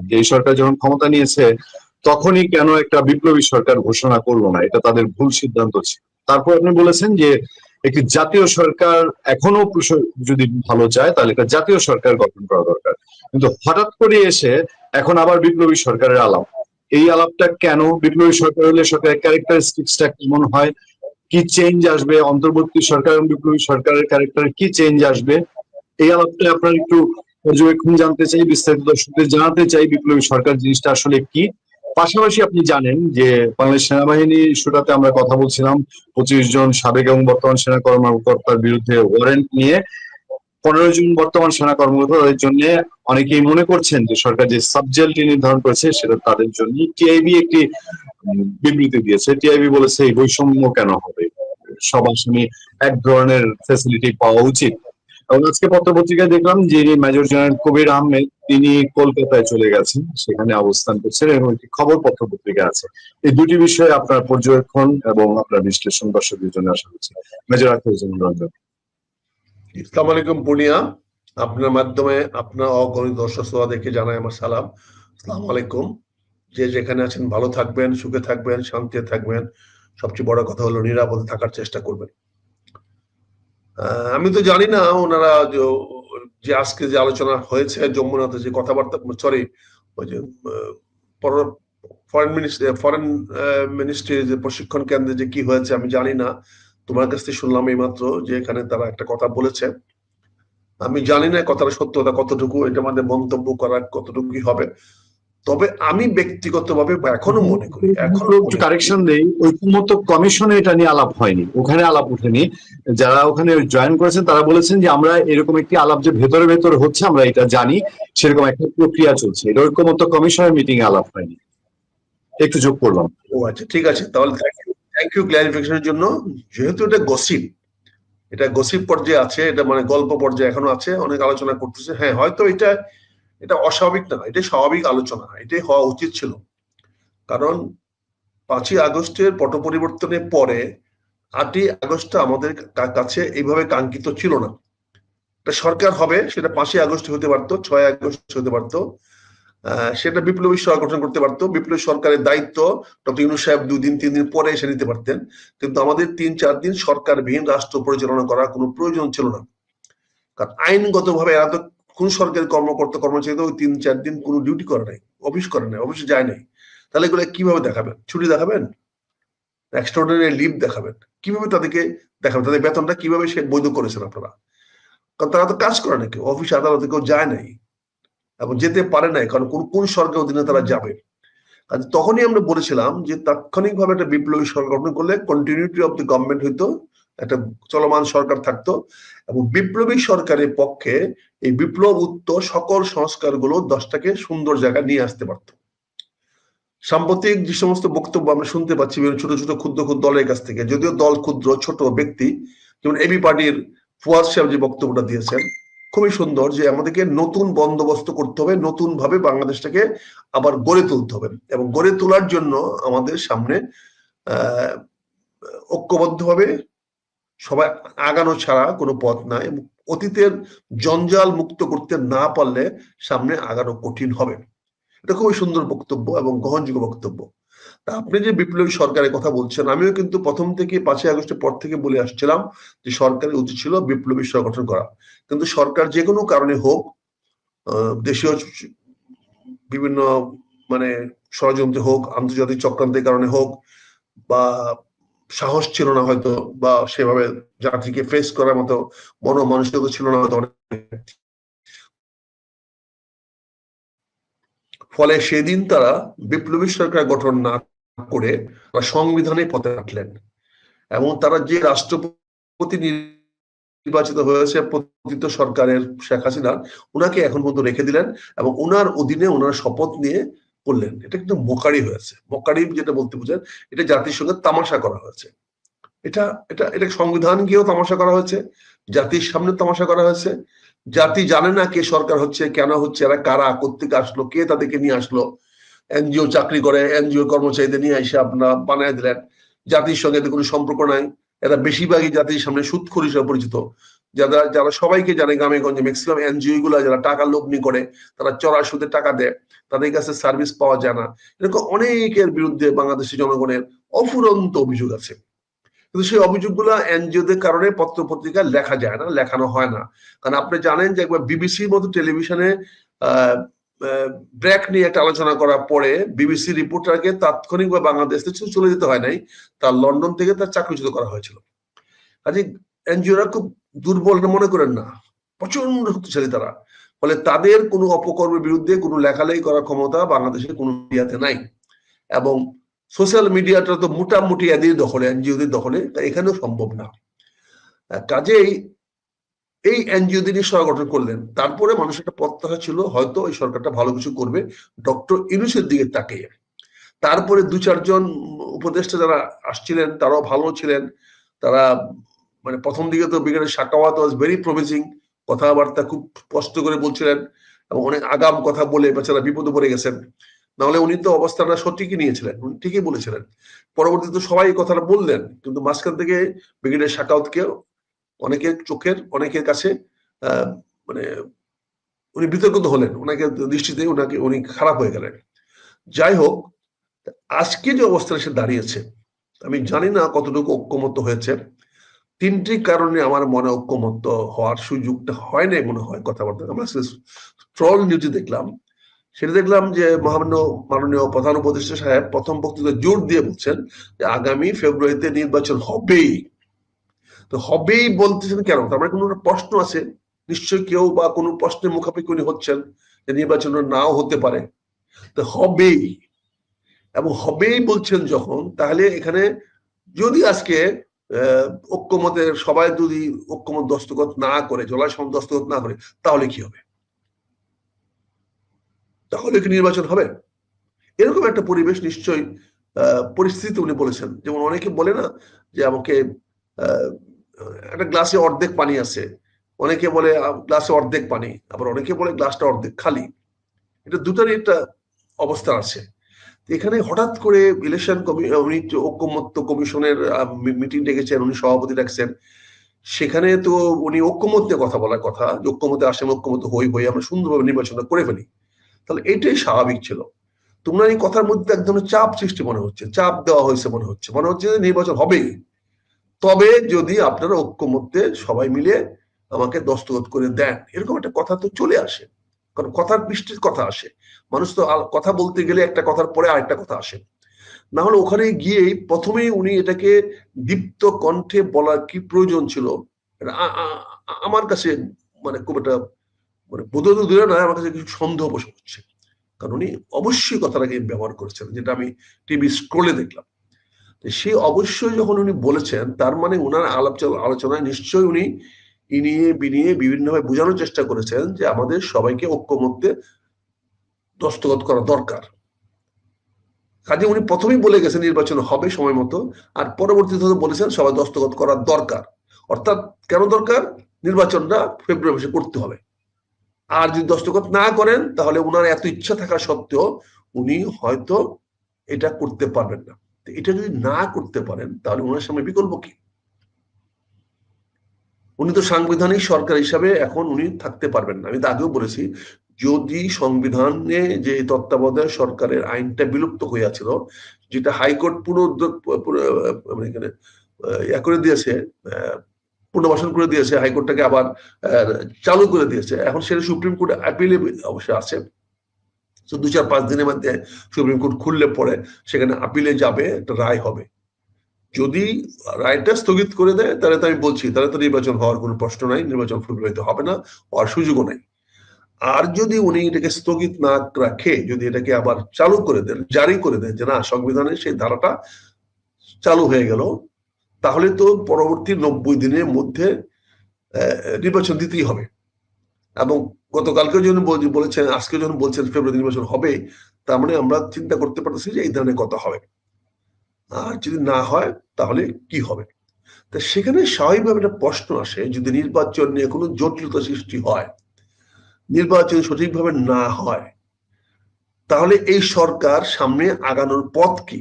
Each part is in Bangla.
যে এই সরকার যখন ক্ষমতা নিয়েছে তখনই কেন একটা বিপ্লবী সরকার ঘোষণা করলো না, এটা তাদের ভুল সিদ্ধান্ত ছিল। তারপর আপনি বলেছেন যে একটি জাতীয় সরকার এখনো যদি ভালো চায় তাহলে একটা জাতীয় সরকার গঠন করা দরকার, কিন্তু হঠাৎ করে এসে এখন আবার বিপ্লবী সরকারের আলাপ। এই আলাপটা কেন? বিপ্লবী সরকার হলে সরকারের ক্যারেক্টারিস্টিক্সটা কেমন হয়, কি চেঞ্জ আসবে, অন্তর্বর্তী সরকার এবং বিপ্লবী সরকারের ক্যারেক্টারে কি চেঞ্জ আসবে, এই আলাপটা আপনার একটু পর্যবেক্ষণ জানতে চাই, বিস্তারিত দর্শকদের জানাতে চাই বিপ্লবী সরকার জিনিসটা আসলে কি। পাশাপাশি আপনি জানেন যে বাংলাদেশ সেনাবাহিনী ইস্যুটাতে আমরা কথা বলছিলাম, 25 জন সাবেক এবং বর্তমান সেনা কর্মকর্তার বিরুদ্ধে ওয়ারেন্ট নিয়ে 15 জন বর্তমান সেনা কর্মকর্তা, তাদের জন্য অনেকেই মনে করছেন যে সরকার যে সাবজেক্টটি নির্ধারণ করেছে সেটা তাদের জন্য। টিআইবি একটি বিবৃতি দিয়েছে, টিআইবি বলেছে এই বৈষম্য কেন হবে, সব আসামি এক ধরনের ফ্যাসিলিটি পাওয়া উচিত। এবং আজকে পত্রপত্রিকায় দেখলাম যে মেজর জেনারেল কবির আহমেদ তিনি কলকাতায় চলে গেছেন, সেখানে অবস্থান করছেন এবং একটি খবর পত্রপত্রিকা আছে। এই দুটি বিষয়ে আপনার পর্যবেক্ষণ এবং আপনার বিশ্লেষণ দর্শকদের জন্য আশা করছি। মেজর আখতারুজ্জামান রঞ্জন। আসসালামু আলাইকুম পূর্ণিয়া, আপনার মাধ্যমে আপনার অগণিত দর্শক শ্রোতাদেরকে জানাই আমার সালাম। আসসালামু আলাইকুম। যে যেখানে আছেন ভালো থাকবেন, সুখে থাকবেন, শান্তিতে থাকবেন, সবচেয়ে বড় কথা হলো নিরাপদে থাকার চেষ্টা করবেন। আমি তো জানি না ওনারা যে আজকে যে আলোচনা হয়েছে যমুনাতে, যে কথাবার্তা, সরি ওই যে ফরেন মিনিস্ট্রির যে প্রশিক্ষণ কেন্দ্রে যে কি হয়েছে আমি জানি না, তোমার কাছ থেকে শুনলাম এই মাত্র যে এখানে তারা একটা কথা বলেছে। আমি জানি না কথাটা সত্যতা কতটুকু, এটা আমাদের মন্তব্য করার কতটুকুই হবে। তবে আমি ব্যক্তিগতভাবে এখনো মনে করি, এখনো একটু কারেকশন দেই, ঐক্যমত্য কমিশনে এটা নিয়ে আলাপ হয়নি, ওখানে আলাপ উঠেনি। যারা ওখানে জয়েন করেছেন তারা বলেছেন যে আমরা এরকম একটি আলাপ যে ভেতরে ভেতরে হচ্ছে আমরা এটা জানি, সেরকম একটা প্রক্রিয়া চলছে, এটা ঐক্যমত্য কমিশনের মিটিং এ আলাপ হয়নি। একটু যোগ করলাম। ও আচ্ছা, ঠিক আছে, তাহলে থ্যাংক ইউ ক্লারিফিকেশনের জন্য। যেহেতু এটা গসিপ, এটা গসিপ পর্যায়ে আছে, এটা মানে গল্প পর্যায়ে এখনো আছে, অনেক আলোচনা করতেছে। হ্যাঁ, হয়তো এটা অস্বাভাবিক না, এটা স্বাভাবিক আলোচনা, এটাই হওয়া উচিত ছিল। কারণ 5ই আগস্টের পট পরিবর্তনের পরে 8ই আগস্ট আমাদের কাছে এইভাবে কাঙ্ক্ষিত ছিল না। একটা সরকার হবে, সেটা 5ই আগস্ট হতে পারতো, 6ই আগস্ট হতে পারতো, সেটা বিপ্লবী সরকার গঠন করতে পারতো। বিপ্লবী সরকারের দায়িত্ব ডক্টর ইউনূস সাহেব 2-3 দিন পরে এসে নিতে পারতেন, কিন্তু আমাদের 3-4 দিন সরকারবিহীন রাষ্ট্র পরিচালনা করার কোনো প্রয়োজন ছিল না। কারণ আইনগতভাবে এরা তো কোন সরকারি কর্মকর্তা কর্মচারী তো ওই 3-4 দিন কোনো ডিউটি করে নাই, অফিস করে নাই, অফিসে যায় নাই। তাহলে এগুলো কিভাবে দেখাবেন? ছুটি দেখাবেন, এক্সট্রাঅর্ডিনারি লিভ দেখাবেন, কিভাবে তাদেরকে দেখাবেন? তাদের বেতনটা কিভাবে সে বৈধ করেছেন আপনারা? কারণ তারা তো কাজ করে নাকি, অফিস আদালতে কেউ যায় নাই এবং যেতে পারে নাই, কারণ কোন সরকার অধীনে তারা যাবে। তখনই আমরা বলেছিলাম যে তাৎক্ষণিকভাবে একটা বিপ্লবী সরকার গঠন করলে কন্টিনিউটি অফ দ্য গভর্নমেন্ট হইতো, একটা চলমান সরকার থাকতো, এবং বিপ্লবী সরকারের পক্ষে এই বিপ্লব উত্তর সকল সংস্কারগুলো 10টাকে সুন্দর জায়গায় নিয়ে আসতে পারত। সাম্প্রতিক যে সমস্ত বক্তব্য আমরা শুনতে পাচ্ছি ছোট ছোট ক্ষুদ্র ক্ষুদ্র দলের কাছ থেকে, যদিও দল ক্ষুদ্র ছোট ব্যক্তি, যেমন এবি পার্টির ফুয়াদ সাহেব যে বক্তব্যটা দিয়েছেন খুবই সুন্দর, যে আমাদেরকে নতুন বন্দোবস্ত করতে হবে, নতুন ভাবে বাংলাদেশটাকে আবার গড়ে তুলতে হবে, এবং গড়ে তোলার জন্য আমাদের সামনে ঐক্যবদ্ধভাবে সবাই আগানো ছাড়া কোনো পথ নাই, এবং অতীতের জঞ্জাল মুক্ত করতে না পারলে সামনে আগানো কঠিন হবে। এটা খুবই সুন্দর বক্তব্য এবং গ্রহণযোগ্য বক্তব্য। আপনি যে বিপ্লবী সরকারের কথা বলছেন, আমিও কিন্তু প্রথম থেকে 5ই আগস্টের পর থেকে বলে আসছিলাম যে সরকারের উচিত ছিল বিপ্লবী সরকার গঠন করা। কিন্তু সরকার যে কোনো কারণে হোক, দেশীয় বিভিন্ন মানে ষড়যন্ত্র হোক, আন্তর্জাতিক চক্রান্তের কারণে হোক, বা সাহস ছিল না হয়তো, বা সেভাবে জাতিকে ফেস করার মতো মানসিকতা ছিল না হয়তো, ফলে সেদিন তারা বিপ্লবী সরকার গঠন না করে সংবিধানে পথে হাঁটলেন, এবং তারা যে রাষ্ট্রপতি নির্বাচিত হয়েছে পতিত সরকারের শেখ হাসিনা, উনাকে এখন পর্যন্ত রেখে দিলেন এবং উনার অধীনে ওনার শপথ নিয়ে করলেন। এটা কিন্তু মোকারি হয়েছে। মোকারি যেটা বলতে বোঝেন, এটা জাতির সঙ্গে তামাশা করা হয়েছে। এটা এটা এটা সংবিধানকেও তামাশা করা হয়েছে, জাতির সামনে তামাশা করা হয়েছে। জাতি জানে না কে সরকার হচ্ছে, কেন হচ্ছে, এরা কারা, কোত্থেকে আসলো, কে তাদেরকে নিয়ে আসলো। এনজিও চাকরি করে, এনজিও কর্মচারীদের নিয়ে এসে আপনারা বানায় দিলেন। জাতির সঙ্গে এদের কোনো সম্পর্ক নাই, এরা বেশিরভাগই জাতির সামনে সুদখোর হিসেবে পরিচিত। যারা যারা সবাইকে জানে গ্রামেগঞ্জে ম্যাক্সিমাম এনজিও গুলা যারা টাকা লগ্নি করে, তারা চড়া সুদে টাকা দেয়, তাদের কাছে সার্ভিস পাওয়া যায় না, এরকম অনেকের বিরুদ্ধে বাংলাদেশি জনগণের অফুরন্ত অভিযোগ আছে। কিন্তু সেই অভিযোগগুলো এনজিওদের কারণে পত্র পত্রিকায় লেখা যায় না, লেখানো হয় না। কারণ আপনি জানেন যে একবার বিবিসির মতো টেলিভিশনে ব্রেক নিয়ে একটা আলোচনা করার পরে বিবিসি রিপোর্টারকে তাৎক্ষণিকভাবে বাংলাদেশ থেকে চলে যেতে হয় নাই, তার লন্ডন থেকে তার চাকরিচ্যুত করা হয়েছিল। কাজে এনজিওরা খুব দুর্বল মনে করেন না, প্রচন্ড শক্তিশালী তারা। ফলে তাদের কোনো অপকর্মের বিরুদ্ধে কোনো লেখালেখি করার ক্ষমতা বাংলাদেশের কোনো মিডিয়াতে নাই। এবং সোশ্যাল মিডিয়াটা তো মোটামুটি এদের দখলে, এনজিওদের দখলে, এখানেও সম্ভব না। কাজেই এই এনজিও তিনি সরকার গঠন করলেন, তারপরে মানুষের একটা প্রত্যাশা ছিল হয়তো এই সরকারটা ভালো কিছু করবে ডক্টর ইউনূসের দিকে তাকিয়ে। তারপরে 2-4 জন উপদেষ্টা যারা আসছিলেন তারাও ভালো ছিলেন। তারা মানে প্রথম দিকে তো brigadier Sakhawat was very promising, কথাবার্তা খুব স্পষ্ট করে বলছিলেন এবং অনেক আগাম কথা বলে বেচারা বিপদে পড়ে গেছেন। নাহলে উনি তো অবস্থাটা সঠিকই নিয়েছিলেন, উনি ঠিকই বলেছিলেন। পরবর্তীতে সবাই এই কথাটা বললেন, কিন্তু মাঝখান থেকে ব্রিগেডিয়ার সাখাওয়াতকে অনেকের কাছে মানে উনি বিতর্কিত হলেন, ওনাকে দৃষ্টিতে উনি খারাপ হয়ে গেলেন। যাই হোক, আজকে যে অবস্থায় সে দাঁড়িয়েছে, আমি জানি না কতটুকু ঐক্যমত্য হয়েছে। 3টি কারণে আমার মনে ঐক্যমত্য হওয়ার সুযোগটা হয় নাই মনে হয় কথাবার্তা। আমরা ট্রল নিউজে দেখলাম, সেটা দেখলাম যে মাননীয় প্রধান উপদেষ্টা সাহেব প্রথম বক্তৃতা জোর দিয়ে বলছেন যে আগামী ফেব্রুয়ারিতে নির্বাচন হবেই। তো হবেই বলতেছেন কেন? তার মানে কোনো প্রশ্ন আছে নিশ্চয়ই, কেউ বা কোনো প্রশ্নের মুখাপেক্ষি উনি হচ্ছেন যে নির্বাচন নাও হতে পারে। তো হবেই, এবং হবেই বলছেন যখন, তাহলে এখানে যদি আজকে ঐক্যমতের সবাই যদি ঐক্যমত দস্তখত না করে, জলাশয় দস্তখত না করে, তাহলে কি হবে? তাহলে কি নির্বাচন হবে? এরকম একটা পরিবেশ নিশ্চয়ই, পরিস্থিতি উনি বলেছেন। যেমন অনেকে বলে না যে আমাকে একটা গ্লাসে অর্ধেক পানি আছে, অনেকে বলে গ্লাসে অর্ধেক পানি, আবার অনেকে বলে গ্লাসটা অর্ধেক খালি। এটা দুটারই একটা অবস্থা আছে। এখানে হঠাৎ করে ইলেকশন উনি ঐক্যমত্য কমিশনের মিটিং ডেকেছেন, উনি সভাপতি রাখছেন। সেখানে তো উনি ঐক্যমত্যে কথা বলার কথা, ঐক্যমতে আসেন, ঐক্যমত হই আমরা সুন্দরভাবে নির্বাচনটা করে ফেলি। তাহলে এটাই স্বাভাবিক ছিল। তোমরা এই কথার মধ্যে এক ধরনের চাপ সৃষ্টি মনে হচ্ছে, চাপ দেওয়া হয়েছে মনে হচ্ছে যে নির্বাচন হবেই, তবে যদি আপনারা ঐক্যমত্যে সবাই মিলে আমাকে দস্তখত করে দেন, এরকম একটা কথা তো চলে আসে। কারণ কথার বৃষ্টির কথা আসে, মানুষ তো কথা বলতে গেলে একটা কথার পরে আরেকটা কথা আসে। না হলে ওখানে গিয়েই প্রথমেই উনি এটাকে দীপ্ত কণ্ঠে বলার কি প্রয়োজন ছিল, আমার কাছে মানে খুব একটা মানে বোধ দূরে নয়, আমার কাছে কিছু সন্দেহ বসে হচ্ছে। কারণ উনি অবশ্যই কথাটাকে ব্যবহার করেছেন, যেটা আমি টিভি স্ক্রোলে দেখলাম। সে অবশ্যই যখন উনি বলেছেন, তার মানে উনার আলোচনায় নিশ্চয়ই উনি ইনিয়ে বিনিয়ে বিভিন্নভাবে বোঝানোর চেষ্টা করেছেন যে আমাদের সবাইকে ঐক্যমত্যে দস্তখত করা দরকার। কাজে উনি প্রথমেই বলে গেছেন নির্বাচন হবে সময় মতো, আর পরবর্তীতে বলেছেন সবাই দস্তখত করার দরকার। অর্থাৎ কেন দরকার? নির্বাচনটা ফেব্রুয়ারি মাসে করতে হবে। আর যদি দস্তখত না করেন, তাহলে উনার এত ইচ্ছা থাকা সত্ত্বেও উনি হয়তো এটা করতে পারবেন না। এটা যদি না করতে পারেন, তাহলে ওনার সামনে বিকল্প কি? উনি তো সাংবিধানিক সরকার হিসাবে এখন উনি থাকতে পারবেন না। আমি তো আগেও বলেছি, যদি সংবিধানে যে তত্ত্বাবধায়ক সরকারের আইনটা বিলুপ্ত হয়েছিল, যেটা হাইকোর্ট এখানে করে দিয়েছে, পুনর্বাসন করে দিয়েছে, হাইকোর্টটাকে আবার চালু করে দিয়েছে, এখন সেটা সুপ্রিম কোর্টে আপিলে অবশ্যই আছে। তো 2-4-5 দিনের মধ্যে সুপ্রিম কোর্ট খুললে পরে সেখানে আপিলে যাবে, একটা রায় হবে। যদি রায়টা স্থগিত করে দেয়, তাহলে তো আমি বলছি, তাহলে তো নির্বাচন হওয়ার কোনো প্রশ্ন নাই, নির্বাচন ফেব্রুয়ারিতে হবে না, হওয়ার সুযোগও নাই। আর যদি উনি এটাকে স্থগিত না রাখে, যদি এটাকে আবার চালু করে দেন, জারি করে দেন যে না, সংবিধানের সেই ধারাটা চালু হয়ে গেল, তাহলে তো পরবর্তী 90 দিনের মধ্যে নির্বাচন দিতেই হবে। এবং গতকালকে যখন বলেছেন, আজকে যখন বলছেন ফেব্রুয়ারি নির্বাচন হবে, তার মানে আমরা চিন্তা করতে পারতেছি যে এই ধরনের কথা হবে। আর যদি না হয়, তাহলে কি হবে? তা সেখানে স্বাভাবিকভাবে একটা প্রশ্ন আসে, যদি নির্বাচন নিয়ে কোনো জটিলতা সৃষ্টি হয়, নির্বাচন সঠিকভাবে না হয়, তাহলে এই সরকার সামনে আগানোর পথ কি?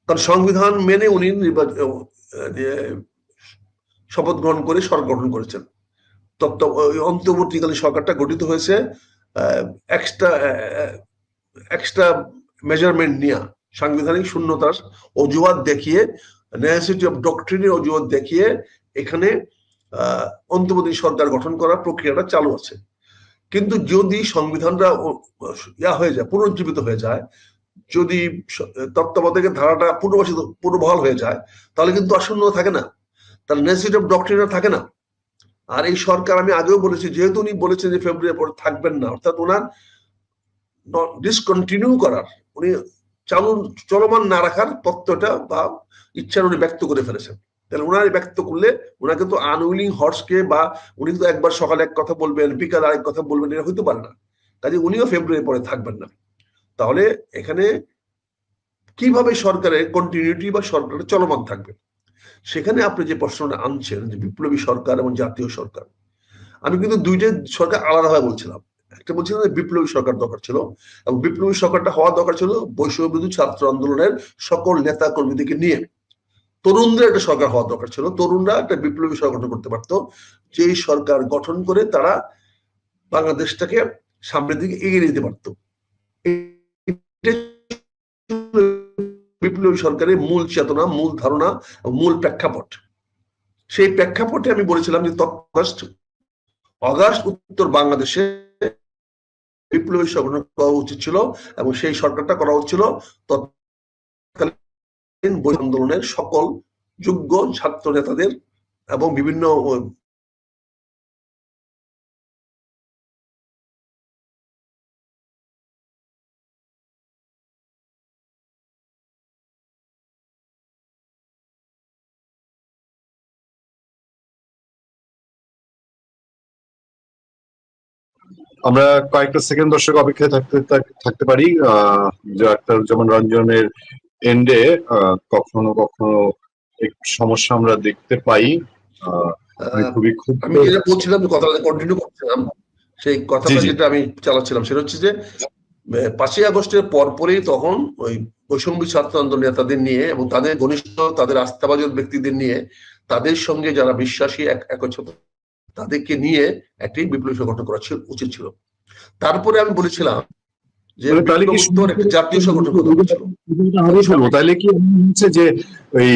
কারণ সংবিধান মেনে উনি শপথ গ্রহণ করে সরকার গঠন করেছেন। অন্তর্বর্তীকালীন সরকারটা গঠিত হয়েছে এক্সট্রা এক্সট্রা মেজারমেন্ট নিয়ে, সাংবিধানিক শূন্যতার অজুহাত দেখিয়ে, নেসেসিটি অফ ডক্ট্রিনের অজুহাত দেখিয়ে এখানে অন্তর্বর্তী সরকার গঠন করার প্রক্রিয়াটা চালু আছে। কিন্তু যদি সংবিধানটা হয়ে যায়, পুনরুজ্জীবিত হয়ে যায়, যদি তত্ত্বাবধায়কের ধারাটা পুনর্বহাল হয়ে যায়, তাহলে কিন্তু আসন্ন থাকে না, তার নেসেসিটি অফ ডক্ট্রিন থাকে না। আর এই সরকার, আমি আগেও বলেছি, যেহেতু উনি বলেছেন যে ফেব্রুয়ারি পরে থাকবেন না, অর্থাৎ ওনার ডিসকন্টিনিউ করার, উনি চলমান না রাখার তত্ত্বটা বা ইচ্ছা উনি ব্যক্ত করে ফেলেছেন। তাহলে ওনার ব্যক্ত করলে ওনাকে তো আনউইলিং হর্সকে, বা উনি তো একবার সকালে এক কথা বলবেন, বিকাল আরেক কথা বলবেন, এটা হইতে পারে না। কাজে উনিও ফেব্রুয়ারি পরে থাকবেন না। তাহলে এখানে কিভাবে সরকারের কন্টিনিউটি বা সরকারের চলমান থাকবে? সেখানে আপনি যে প্রশ্নটা আনছেন যে বিপ্লবী সরকার এবং জাতীয় সরকার, আমি কিন্তু দুইটা সরকার আলাদাভাবে বলছিলাম। একটা বলছিলাম যে বিপ্লবী সরকার দরকার ছিল, এবং বিপ্লবী সরকারটা হওয়া দরকার ছিল বৈষম্য বিরোধী ছাত্র আন্দোলনের সকল নেতা কর্মীদেরকে নিয়ে। তরুণদের একটা সরকার হওয়া দরকার ছিল, তরুণরা একটা বিপ্লবী সরকার গঠন করতে পারতো, যেই সরকার গঠন করে তারা বাংলাদেশটাকে সামনের দিকে এগিয়ে নিতে পারত। বিপ্লবী সরকারের মূল চেতনা, মূল ধারণা, মূল প্রেক্ষাপট। সেই প্রেক্ষাপটে আমি বলেছিলাম যে অগাস্ট উত্তর বাংলাদেশে বিপ্লবী সরকার করা উচিত ছিল, এবং সেই সরকারটা করা হচ্ছিল তৎকালীন আন্দোলনের সকল যোগ্য ছাত্র নেতাদের এবং বিভিন্ন আমরা কয়েকটা সেকেন্ড দর্শক অপেক্ষায় থাকতে পারি। যেমন রঞ্জনের এন্ডে কখনো কখনো একটু সমস্যা আমরা দেখতে পাই। আমি যেটা বলছিলাম, কথাটা কন্টিনিউ করছিলাম, সেই কথাটা যেটা আমি চালাচ্ছিলাম সেটা হচ্ছে যে 5ই আগস্টের পরপরই তখন ওই বৈষম্য ছাত্র আন্দোলন নেতাদের নিয়ে এবং তাদের ঘনিষ্ঠ, তাদের আস্থাভাজন ব্যক্তিদের নিয়ে, তাদের সঙ্গে যারা বিশ্বাসী একত্রিত, তাদেরকে নিয়ে একটি বিপ্লবী সংগঠন করা উচিত ছিল। তারপরে আমি বলেছিলাম যে জাতীয় সংগঠন তাহলে কি হচ্ছে যে ওই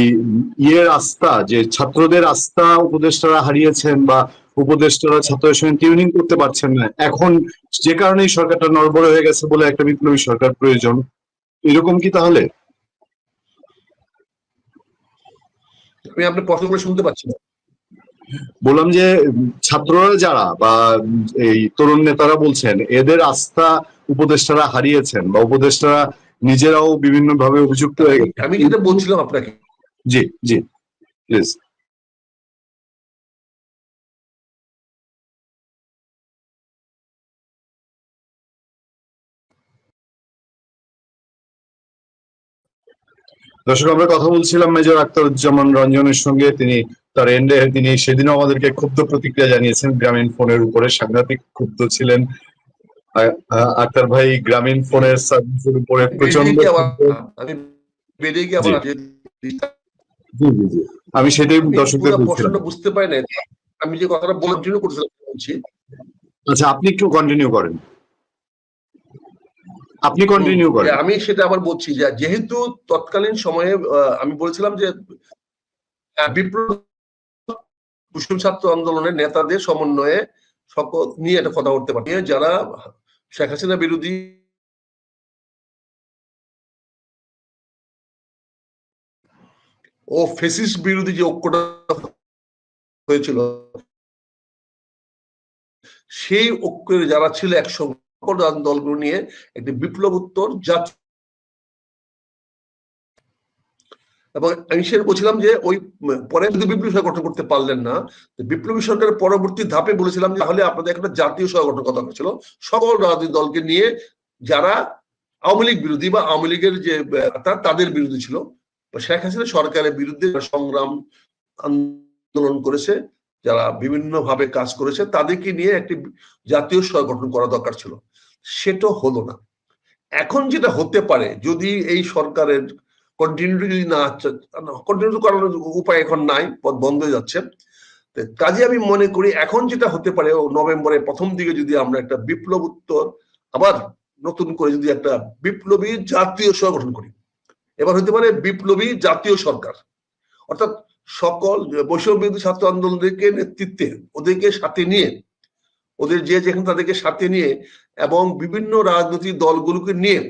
ইয়ের আস্থা, যে ছাত্রদের আস্থা উপদেষ্টারা হারিয়েছেন, বা উপদেষ্টারা ছাত্রদের সঙ্গে টিউনিং করতে পারছেন না, এখন যে কারণেই সরকারটা নড়বড়ে হয়ে গেছে বলে একটা বিপ্লবী সরকার প্রয়োজন, এরকম কি? তাহলে আমি আপনার প্রশ্নগুলো শুনতে পাচ্ছি না। বললাম যে ছাত্ররা যারা বা এই তরুণ নেতারা বলছেন এদের আস্থা উপদেষ্টারা হারিয়েছেন, বা উপদেষ্টারা নিজেরাও বিভিন্ন ভাবে অভিযুক্ত হয়ে গেছে। আমি যেটা বলছিলাম আপনাকে, জি জি প্লিজ। দর্শক, আমরা কথা বলছিলাম মেজর আখতারুজ্জামান রঞ্জনের সঙ্গে। তিনি সেদিনও আমাদেরকে ক্ষুব্ধ প্রতিক্রিয়া জানিয়েছেন গ্রামীণ ফোনের উপরে, সাংঘাতিক ক্ষুব্ধ ছিলেন। আক্তার ভাই গ্রামীণ ফোনের সার্ভিসের উপরে প্রচন্ড, আমি সেটাই দর্শকদের বলছিলাম। বুঝতে পারি না, আমি যে কথাটা কন্টিনিউ করছিলাম বলছি। আচ্ছা, আপনি একটু কন্টিনিউ করেন, আমি সেটা আবার বলছি যে যেহেতু তৎকালীন সময়ে আমি বলেছিলাম যে বিপ্লব ছাত্র আন্দোলনের নেতাদের সমন্বয়ে সকল নিয়ে একটা কথা বলতে পারি, যারা শেখ হাসিনা বিরোধী ও ফেসিস্ট বিরোধী যে ঐক্যটা হয়েছিল, সেই ঐক্যের যারা ছিল একসঙ্গে দলগুলো নিয়ে একটি বিপ্লবোত্তর জাতীয়, এবং আমি সেটা বলছিলাম যে ওই পরে যদি বিপ্লবী সরকার গঠন করতে পারলেন না, বিপ্লবী সরকারের পরবর্তী ধাপে বলেছিলাম যে তাহলে আপনাদের একটা জাতীয় সরকার গঠন কথা হয়েছিল সকল রাজনৈতিক দলকে নিয়ে, যারা আওয়ামী লীগ বিরোধী বা আওয়ামী লীগের যে তাদের বিরোধী ছিল, শেখ হাসিনা সরকারের বিরুদ্ধে সংগ্রাম আন্দোলন করেছে, যারা বিভিন্ন ভাবে কাজ করেছে, তাদেরকে নিয়ে একটি জাতীয় সরকার গঠন করা দরকার ছিল। সেটা হলো না। এখন যেটা হতে পারে, যদি এই সরকারের কন্টিনিউটি না, কন্টিনিউ করার উপায় এখন নাই, পথ বন্ধ হয়ে যাচ্ছে, কাজে আমি মনে করি এখন যেটা হতে পারে নভেম্বরের প্রথম দিকে যদি আমরা একটা বিপ্লব উত্তর আবার নতুন করে যদি একটা বিপ্লবী জাতীয় সরকার গঠন করি, এবার হতে পারে বিপ্লবী জাতীয় সরকার, অর্থাৎ সকল বৈষম্য বিরোধী ছাত্র আন্দোলনকে নেতৃত্বে ওদেরকে সাথে নিয়ে, ওদের যে যেখানে তাদেরকে সাথে নিয়ে এবং বিভিন্ন রাজনৈতিক দলগুলোকে নিয়ে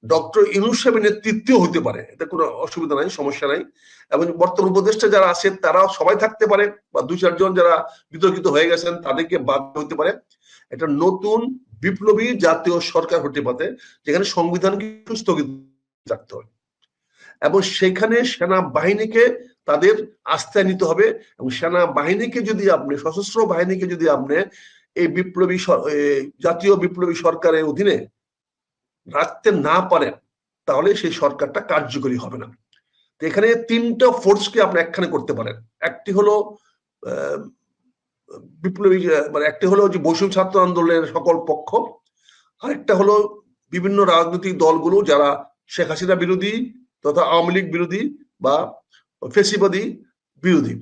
ডক্টর ইউনূস সাহেবের নেতৃত্বেও হতে পারে, এটা কোনো অসুবিধা নাই, সমস্যা নাই। এবং বর্তমান উপদেষ্টা যারা আছে তারা সবাই থাকতে পারে, বা 2-4 জন যারা বিতর্কিত হয়ে গেছেন তাদেরকে বাদ হতে পারে। একটা নতুন বিপ্লবী জাতীয় সরকার হতে পারে যেখানে সংবিধানকে স্থগিত রাখতে হবে এবং সেখানে সেনাবাহিনীকে তাদের আস্থায় নিতে হবে। এবং সেনাবাহিনীকে যদি আপনি, সশস্ত্র বাহিনীকে যদি আপনি এই বিপ্লবী জাতীয় বিপ্লবী সরকারের অধীনে রাখতে না পারেন তাহলে সেই সরকারটা কার্যকরী হবে না। তো এখানে 3টা ফোর্সকে আপনি একখানে করতে পারেন। একটি হলো বিপ্লবী, মানে একটি হলো যে বৈষম্য ছাত্র আন্দোলনের সকল পক্ষ, আরেকটা হলো বিভিন্ন রাজনৈতিক দলগুলো যারা শেখ হাসিনা বিরোধী তথা আওয়ামী লীগ বিরোধী বা ফেসিবাদী বিরোধী,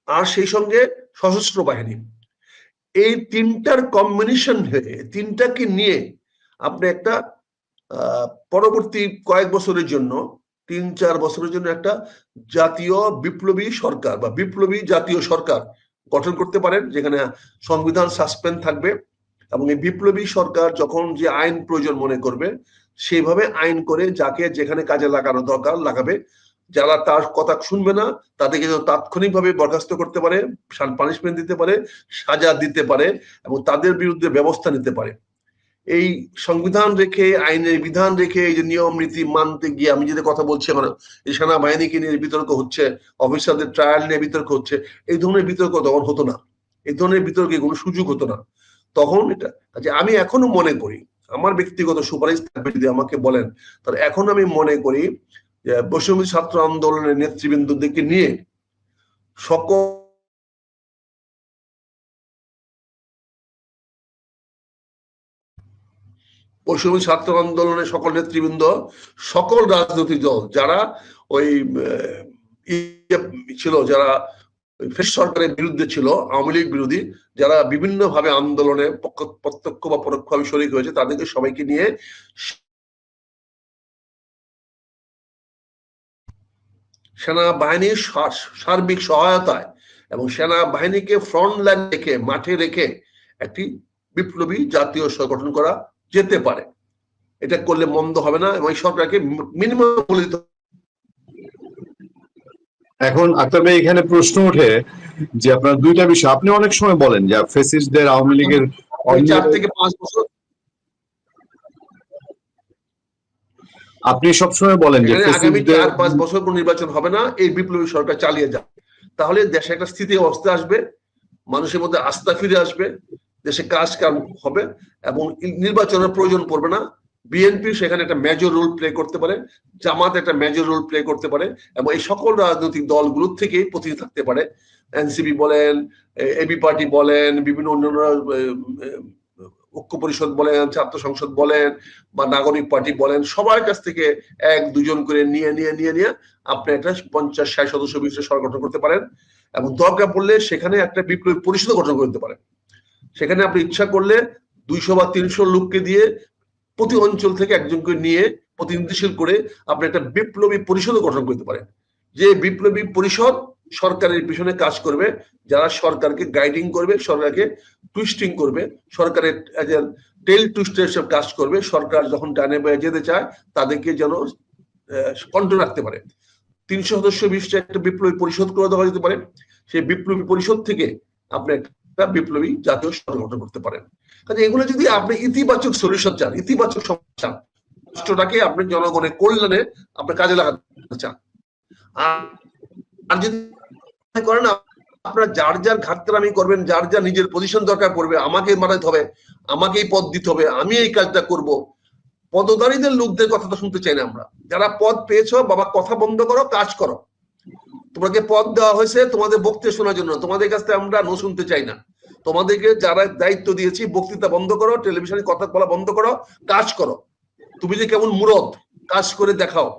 আর সেই সঙ্গে সশস্ত্র বাহিনী। এই 3টার কম্বিনেশন হয়ে, 3টাকে নিয়ে আপনি একটা পরবর্তী কয়েক বছরের জন্য, 3-4 বছরের জন্য একটা জাতীয় বিপ্লবী সরকার বা বিপ্লবী জাতীয় সরকার গঠন করতে পারেন, যেখানে সংবিধান সাসপেন্ড থাকবে এবং এই বিপ্লবী সরকার যখন যে আইন প্রয়োজন মনে করবে সেইভাবে আইন করে যাকে যেখানে কাজে লাগানো দরকার লাগাবে। যারা তার কথা শুনবে না তাদেরকে তাৎক্ষণিকভাবে বরখাস্ত করতে পারে, পানিশমেন্ট দিতে পারে, সাজা দিতে পারে এবং তাদের বিরুদ্ধে ব্যবস্থা নিতে পারে। এই সংবিধান রেখে, আইনের বিধান রেখে, এই যে নিয়ম নীতি মানতে গিয়ে আমি যেটা কথা বলছি এখন, এই সেনাবাহিনীকে নিয়ে বিতর্ক হচ্ছে, অফিসারদের ট্রায়াল নিয়ে বিতর্ক হচ্ছে, এই ধরনের বিতর্ক তখন হতো না, এই ধরনের বিতর্কে কোনো সুযোগ হতো না তখন। এটা আমি এখনো মনে করি, আমার ব্যক্তিগত সুপারিশ থাকবে যদি আমাকে বলেন, তাহলে এখন আমি মনে করি যে বৈষম্য ছাত্র আন্দোলনের নেতৃবৃন্দদেরকে নিয়ে সকল বৈষম্য ছাত্র আন্দোলনের সকল নেতৃবৃন্দ, সকল রাজনৈতিক দল যারা ওই ছিল, যারা সরকারের বিরুদ্ধে ছিল, আওয়ামী লীগ বিরোধী, যারা বিভিন্ন ভাবে আন্দোলনে প্রত্যক্ষ বা পরোক্ষভাবে শরীক হয়েছে, তাদেরকে সবাইকে নিয়ে সেনাবাহিনীর সার্বিক সহায়তায় এবং সেনাবাহিনীকে ফ্রন্ট লাইন রেখে, মাঠে রেখে একটি বিপ্লবী জাতীয় সরকার গঠন করা যেতে পারে। এটা করলে মন্দ হবে না এবং এই সরকারকে মিনিমাম বলে দিতে। এখন আক্তার ভাই, এখানে প্রশ্ন ওঠে যে আপনার 2টা বিষয় আপনি অনেক সময় বলেন যে ফ্যাসিস্টদের, আওয়ামী লীগের 4 থেকে 5 বছর আপনি সবসময় বলেন যে আগামী 4-5 বছর কোন নির্বাচন হবে না, এই বিপ্লবী সরকার চালিয়ে যাবে, তাহলে দেশে একটা স্থিতি অবস্থা আসবে, মানুষের মধ্যে আস্থা ফিরে আসবে, দেশে কাজ কাম হবে এবং নির্বাচনের প্রয়োজন পড়বে না। বিএনপি সেখানে একটা মেজর রোল প্লে করতে পারে, জামাত একটা মেজর রোল প্লে করতে পারে এবং এই সকল রাজনৈতিক দলগুলোর থেকেই প্রতিনিধি থাকতে পারে। এনসিপি বলেন, এবি পার্টি বলেন, বিভিন্ন অন্যান্য ঐক্য পরিষদ বলেন, ছাত্র সংসদ বলেন বা নাগরিক পার্টি বলেন, সবার কাছ থেকে 1-2 জন করে নিয়ে আপনি একটা 50-60 সদস্য বিশিষ্ট সরকার গঠন করতে পারেন এবং দরকার পড়লে সেখানে একটা বিপ্লবী পরিষদ গঠন করতে পারেন। সেখানে আপনি ইচ্ছা করলে 200 বা 300 লোককে দিয়ে প্রতি অঞ্চল থেকে একজনকে নিয়ে প্রতিনিধিশীল করে আপনি একটা বিপ্লবী পরিষদ গঠন করতে পারেন, যে বিপ্লবী পরিষদ সরকারের পিছনে কাজ করবে, যারা সরকারকে গাইডিং করবে, সরকারকে টুইস্টিং করবে, সরকারের টেল টুইস্টের সব কাজ করবে, সরকার যখন ডানে বয়ে যেতে চায় তাদেরকে যেন কন্ট্রোল রাখতে পারে। 300 সদস্য বিশিষ্ট একটা বিপ্লবী পরিষদ করে দেওয়া যেতে পারে। সেই বিপ্লবী পরিষদ থেকে আপনি একটা বিপ্লবী জাতীয় সরকার গঠন করতে পারেন। কাজে এগুলো যদি আপনি ইতিবাচক সলিউশন চান, ইতিবাচক সমাধান, রাষ্ট্রটাকে আপনি জনগণের কল্যাণে আপনি কাজে লাগাতে চান, আর যদি করেন আপনারা যার যার ঘাটতারামি করবেন, যার যার নিজের পজিশন দরকার পড়বে, আমাকে মারাতে হবে, আমাকেই পদ দিতে হবে, আমি এই কাজটা করব, পদধারীদের লোকদের কথা তো শুনতে চাই না আমরা। যারা পদ পেয়েছো বাবা, কথা বন্ধ করো, কাজ করো। তোমাকে পদ দেওয়া হয়েছে তোমাদের বক্তৃতা শোনার জন্য, তোমাদের কাছ থেকে আমরা নো শুনতে চাই না। তোমাদেরকে যারা দায়িত্ব দিয়েছি, বক্তৃতা বন্ধ করো, টেলিভিশনে কথা বলা বন্ধ করো, কাজ করো। তুমি যে কেমন মুরদ, কাজ করে দেখাও।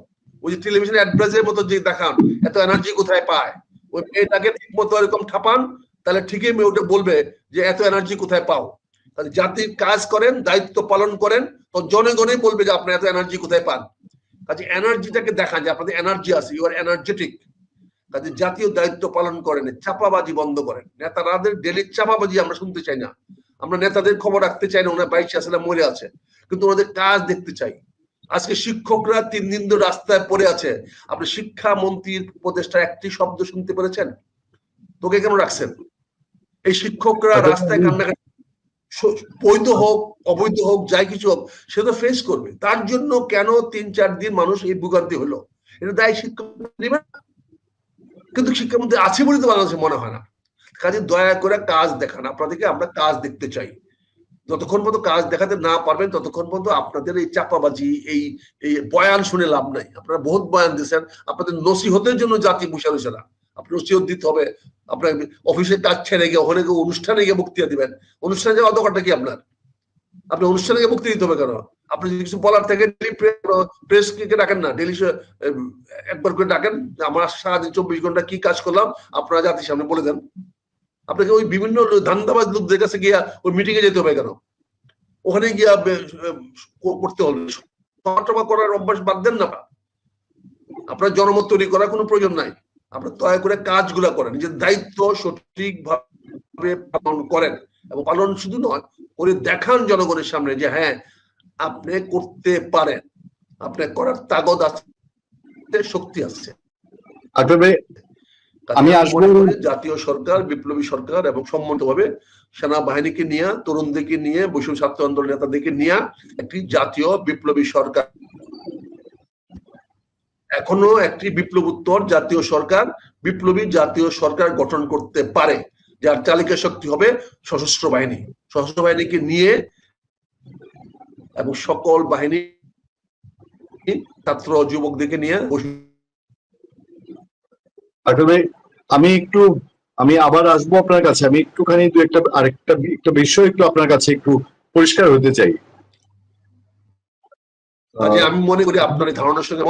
ওই যে টেলিভিশনে অ্যাডভার্টাইজের মতো যে দেখান, এত এনার্জি কোথায় পায়? ওই মেয়েটাকে ঠিক মতো এরকম ঠাপান, তাহলে ঠিকই ওটা বলবে যে এত এনার্জি কোথায় পাও। তাহলে জাতির কাজ করেন, দায়িত্ব পালন করেন, তো জনগণই বলবে যে আপনি এত এনার্জি কোথায় পান। কাজে এনার্জিটাকে দেখান যে আপনাদের এনার্জি আছে, ইউ আর এনার্জেটিক। কাজে জাতীয় দায়িত্ব পালন করেন, চাপাবাজি বন্ধ করেন। নেতারাদের ডেলি চাপাবাজি আমরা শুনতে চাই না, আমরা নেতাদের খবর রাখতে চাই না, ওনার বাইশে আছে না মরে আছে, কিন্তু ওনাদের কাজ দেখতে চাই। আজকে শিক্ষকরা 3 দিন ধরে রাস্তায় পড়ে আছে, আপনি শিক্ষামন্ত্রীর উপদেষ্টা একটি শব্দ শুনতে পেরেছেন? তোকে কেন রাখছেন? এই শিক্ষকরা রাস্তায় কান্নাকাটি, বৈধ হোক অবৈধ হোক যাই কিছু হোক, সে তো ফেস করবে। তার জন্য কেন 3-4 দিন মানুষ এই ভোগান্তি হলো, এটা দায় শিক্ষক নেবে। কিন্তু শিক্ষামন্ত্রী আছে বলে তো বাংলাদেশে মনে হয় না। কাজে দয়া করে কাজ দেখান, আপনাদেরকে আমরা কাজ দেখতে চাই। যতক্ষণ পর্যন্ত কাজ দেখাতে না পারবেন ততক্ষণ পর্যন্ত আপনাদের এই চাপাবাজি, এই এই বয়ান শুনে লাভ নাই। আপনারা বহুত বয়ান দিচ্ছেন, আপনাদের নসিহতের জন্য জাতি বসে রয়েছে না। আপনি নসিহত দিতে হবে, আপনার অফিসের কাজ ছেড়ে গিয়ে ওখানে গিয়ে অনুষ্ঠানে গিয়ে বক্তৃতা দিবেন। অনুষ্ঠানে যাওয়া দরকারটা কি আপনার? আপনি অনুষ্ঠানে গিয়ে বক্তৃতা দিতে হবে কেন? আপনি যদি কিছু বলার থেকে প্রেস কে ডাকেন না, ডেলি একবার করে ডাকেন, আমার সারাদিন 24 ঘন্টা কি কাজ করলাম আপনারা জাতির সামনে বলে দেন। আপনাকে ওই বিভিন্ন ধান্দাবাজ লোকদের কাছে গিয়া ওই মিটিং এ যেতে হবে কেন? ওখানে গিয়া করতে হবে। সভা করার অভ্যাস বাদ দেন না। আপনার জনমত তৈরি করার কোনো প্রয়োজন নাই। আপনার দয়া করে কাজগুলা করেন, নিজের দায়িত্ব সঠিকভাবে পালন করেন, এবং পালন শুধু নয় করে দেখান জনগণের সামনে যে হ্যাঁ আপনি করতে পারেন, আপনার করার তাগদ আছে, শক্তি আছে। আমি আসবো জাতীয় সরকার, বিপ্লবী সরকার এবং সম্মিলিতভাবে সেনাবাহিনীকে নিয়ে, তরুণদেরকে নিয়ে, বৈষম্য ছাত্র আন্দোলন নেতাদেরকে নিয়ে একটি জাতীয় বিপ্লবী সরকার, এখনো একটি বিপ্লবোত্তর জাতীয় সরকার, বিপ্লবী জাতীয় সরকার গঠন করতে পারে, যার চালিকা শক্তি হবে সশস্ত্র বাহিনী। সশস্ত্র বাহিনীকে নিয়ে এবং সকল বাহিনী, ছাত্র যুবকদেরকে নিয়ে। আমি আবার আসবো আপনার কাছে। আমি একটুখানি আরেকটা বিষয় একটু আপনার কাছে একটু পরিষ্কার হতে চাই। আমি মনে করি আপনার এই ধারণার সঙ্গে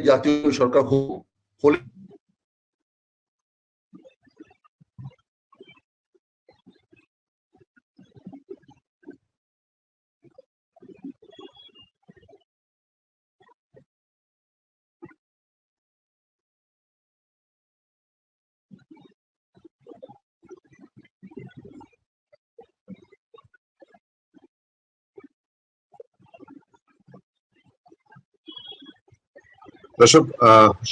জাতীয় সরকার হলে দর্শক,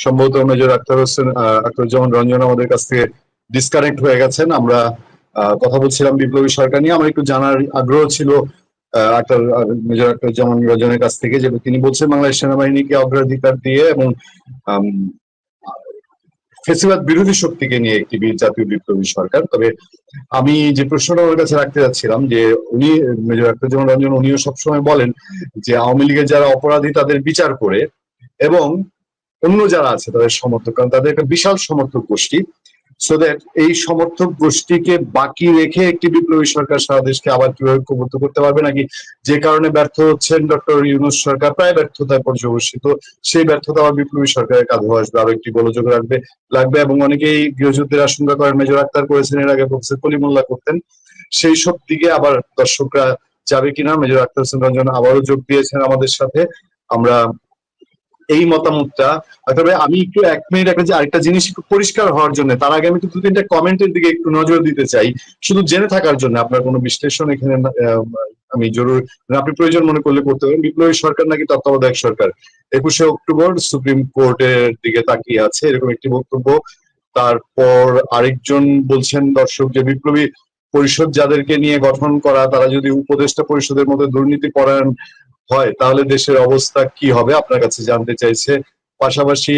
সম্ভবত মেজর আখতারুজ্জামান রঞ্জন আমাদের কাছ থেকে ডিসকানেক্ট হয়ে গেছেন। আমরা কথা বলছিলাম বিপ্লবী সরকার নিয়ে। আমার একটু জানার আগ্রহ ছিল মেজর আখতারুজ্জামান রঞ্জনের কাছ থেকে, যে তিনি বলছেন বাংলাদেশ সেনাবাহিনীকে অগ্রাধিকার দিয়ে এবং ফেসিবাদ বিরোধী শক্তিকে নিয়ে একটি জাতীয় বিপ্লবী সরকার। তবে আমি যে প্রশ্নটা ওর কাছে রাখতে যাচ্ছিলাম, যে উনি মেজর আখতারুজ্জামান রঞ্জন উনিও সবসময় বলেন যে আওয়ামী লীগের যারা অপরাধী তাদের বিচার করে, এবং অন্য যারা আছে তাদের সমর্থক, কারণ তাদের একটা বিশাল সমর্থক গোষ্ঠী, সো দ্যাট এই সমর্থক গোষ্ঠীকে বাকি রেখে একটি বিপ্লবী সরকার সারা দেশকে আবার কিভাবে ঐক্যবদ্ধ করতে পারবে, নাকি যে কারণে ব্যর্থ হচ্ছেন ডক্টর ইউনূস সরকার, প্রায় ব্যর্থতায় পর্যবসিত, সেই ব্যর্থতা আবার বিপ্লবী সরকারের কাঁধে আসবে, আরো একটি গোলযোগ লাগবে। এবং অনেকেই গৃহযুদ্ধের আশঙ্কা করেন, মেজর আক্তার করেছেন, এর আগে প্রফেসর কলিমুল্লাহ করতেন। সেই সব দিকে আবার দর্শকরা যাবে কিনা। মেজর আখতার হোসেন রঞ্জন আবারও যোগ দিয়েছেন আমাদের সাথে। আমরা এই মতামতটা, তবে আমি একটু 1 মিনিট আরেকটা জিনিস একটু পরিষ্কার হওয়ার জন্য, তার আগে আমি 2-3টা কমেন্টের দিকে একটু নজর দিতে চাই, শুধু জেনে থাকার জন্য। আপনার কোনো বিশ্লেষণ এখানে আমি জরুরি, আপনি প্রয়োজন মনে করলে করতে পারেন। বিপ্লবী সরকার নাকি তত্ত্বাবধায়ক সরকার, 21শে অক্টোবর সুপ্রিম কোর্টের দিকে তাকিয়ে আছে, এরকম একটি বক্তব্য। তারপর আরেকজন বলছেন দর্শক যে বিপ্লবী পরিষদ যাদেরকে নিয়ে গঠন করা, তারা যদি উপদেষ্টা পরিষদের মধ্যে দুর্নীতি পরায়ণ হয় তাহলে দেশের অবস্থা কি হবে, আপনার কাছে জানতে চাইছে। পাশাপাশি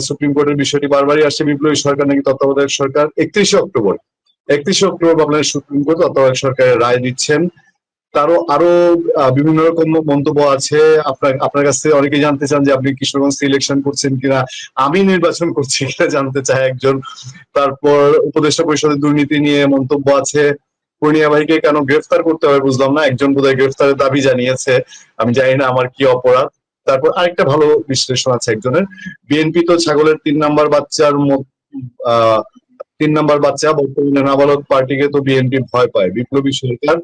সুপ্রিম কোর্টের বিষয়টি বারবারই আসছে, বিপ্লবী সরকার নাকি তত্ত্বাবধায়ক সরকার। 31শে অক্টোবর বাংলাদেশ সুপ্রিম কোর্ট তত্ত্বাবধায়ক সরকারের রায় দিচ্ছেন। আরো বিভিন্ন রকম মন্তব্য আছে। আপনার কাছ থেকে অনেকে জানতে চান যে আপনি কিশোরগঞ্জ ইলেকশন করছেন কিনা, আমি নির্বাচন করছি কিনা জানতে চায় একজন। তারপর উপদেষ্টা পরিষদের দুর্নীতি নিয়ে মন্তব্য আছে। পূর্ণিয়া ভাইকে কেন গ্রেফতার করতে হবে বুঝলাম না, একজন বোধহয় গ্রেফতারের দাবি জানিয়েছে, আমি জানি না আমার কি অপরাধ। তারপর আরেকটা ভালো বিশ্লেষণ আছে একজনের, বিএনপি তো ছাগলের 3 নাম্বার বাচ্চার নাম্বার বাচ্চা, বর্তমানে নাবালক পার্টিকে তো বিএনপি ভয় পায়। বিপ্লবী সরকার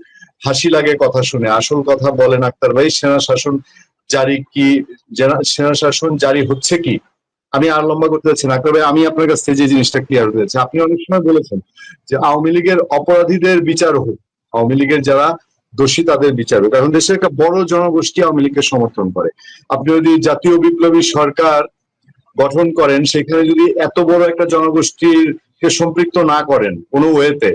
হাসি লাগে কথা শুনে, আসল কথা বলেন আক্তার ভাই। সেনা শাসন জারি হচ্ছে কি? আমি আর লম্বা করতে চাচ্ছি না আক্তার ভাই, আমি আপনার কাছ থেকে যে জিনিসটা ক্লিয়ার হতে যাচ্ছে, আপনি অনেক সময় বলেছেন যে আওয়ামী লীগের অপরাধীদের বিচার হোক, আওয়ামী লীগের যারা দোষী তাদের বিচার হোক। এখন দেশের একটা বড় জনগোষ্ঠী আওয়ামী লীগকে সমর্থন করে। আপনি যদি জাতীয় বিপ্লবী সরকার গঠন করেন, সেখানে যদি এত বড় একটা জনগোষ্ঠীকে সম্পৃক্ত না করেন কোনো ওয়েতে,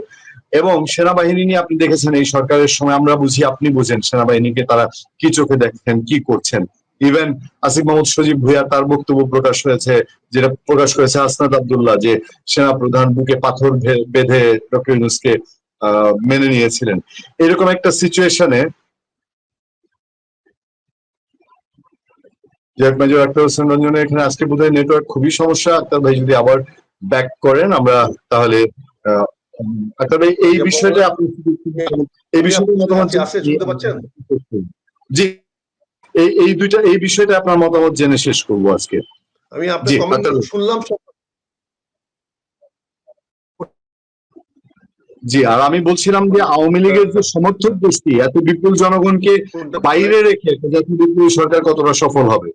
এবং সেনাবাহিনী নিয়ে আপনি দেখেছেন এই সরকারের সময়, আমরা বুঝি আপনি বুঝেন সেনাবাহিনীকে তারা কি চোখে দেখছেন, কি করছেন। ইভেন আসিফ মাহমুদ সজীব ভুইয়া তার বক্তব্য প্রকাশ হয়েছে, যেটা প্রকাশ করেছে হাসনাত আব্দুল্লাহ, যে সেনা প্রধান বুকে পাথর বেঁধে ডক্টর ইউনূসকে মেনে নিয়েছিলেন। এরকম একটা সিচুয়েশনে মেজর আক্তার হোসেন রঞ্জনের এখানে আজকে বোধহয় নেটওয়ার্ক খুবই সমস্যা। আক্তার ভাই যদি আবার ব্যাক করেন আমরা তাহলে আক্তার ভাই এই বিষয়টা আপনি এই বিষয়টা মতামত শুনতে পাচ্ছেন? জি, এই বিষয়টা আপনার মতামত জেনে শেষ করবো আজকে। আমি আপনার কমেন্ট শুনলাম। জি, আর আমি বলছিলাম যে আওয়ামী লীগের যে সমর্থক গোষ্ঠী এত বিপুল জনগণকে বাইরে রেখে জাতীয় বিপ্লবী সরকার কতটা সফল হবে।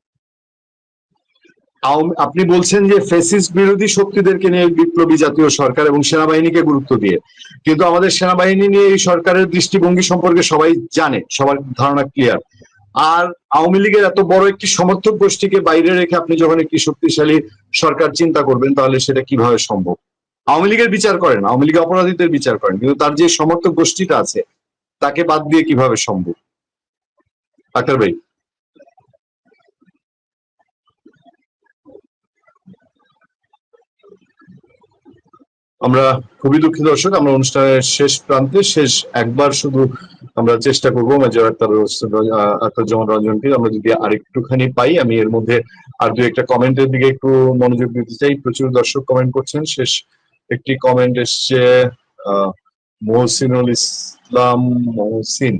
আপনি বলছেন যে ফ্যাসিস্ট বিরোধী শক্তিদেরকে নিয়ে বিপ্লবী জাতীয় সরকার এবং সেনাবাহিনীকে গুরুত্ব দিয়ে, কিন্তু আমাদের সেনাবাহিনী নিয়ে এই সরকারের দৃষ্টিভঙ্গি সম্পর্কে সবাই জানে, সবার ধারণা ক্লিয়ার। আর আওয়ামী লীগের এত বড় একটি সমর্থক গোষ্ঠীকে বাইরে রেখে আপনি যখন একটি শক্তিশালী সরকার চিন্তা করবেন, তাহলে সেটা কিভাবে সম্ভব? আওয়ামী লীগের বিচার করেন, আওয়ামী লীগ অপরাধীদের বিচার করেন, কিন্তু তার যে সমর্থক গোষ্ঠীটা আছে তাকে বাদ দিয়ে কিভাবে সম্ভব? আক্তার ভাই। আমরা খুবই দুঃখিত দর্শক, আমরা অনুষ্ঠানের শেষ প্রান্তে, শেষ একবার শুধু আমরা চেষ্টা করবো মেজর আখতারুজ্জামান রঞ্জনকে আমরা যদি আরেকটুখানি পাই। আমি এর মধ্যে আর দু একটা কমেন্টের দিকে একটু মনোযোগ দিতে চাই। প্রচুর দর্শক কমেন্ট করছেন। শেষ একটি কমেন্ট এসছে মহসিনুল ইসলাম মহসিন,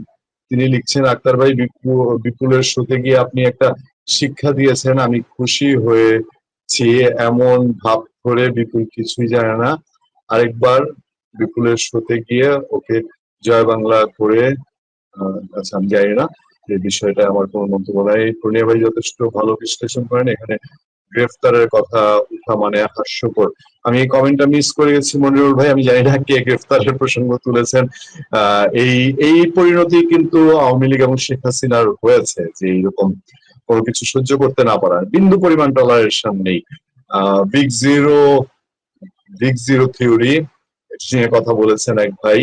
তিনি লিখছেন আক্তার ভাই বিপুলের শোতে গিয়ে আপনি একটা শিক্ষা দিয়েছেন, আমি খুশি হয়েছি। এমন ভাব করে বিপুল কিছুই জানে না, আরেকবার বিপুলের শোতে গিয়ে ওকে জয় বাংলা করে। আচ্ছা, আমি জানি না এই বিষয়টা, আমার কোনো মন্তব্য নাই। পূর্ণিয়া ভাই যথেষ্ট ভালো বিশ্লেষণ করেন। এখানে গ্রেফতারের কথা উঠা মানে হাস্যকর। আমি এই কমেন্টটা মিস করে গেছি মনিরুল ভাই, আমি জানি না কে গ্রেফতারের প্রসঙ্গ তুলেছেন। এই পরিণতি কিন্তু আওয়ামী লীগ এবং শেখ হাসিনার হয়েছে, যে এইরকম কোনো কিছু সহ্য করতে না পারার বিন্দু পরিমাণ টলারেশন সামনেই। বিগ জিরো থিওরি নিয়ে কথা বলেছেন এক ভাই।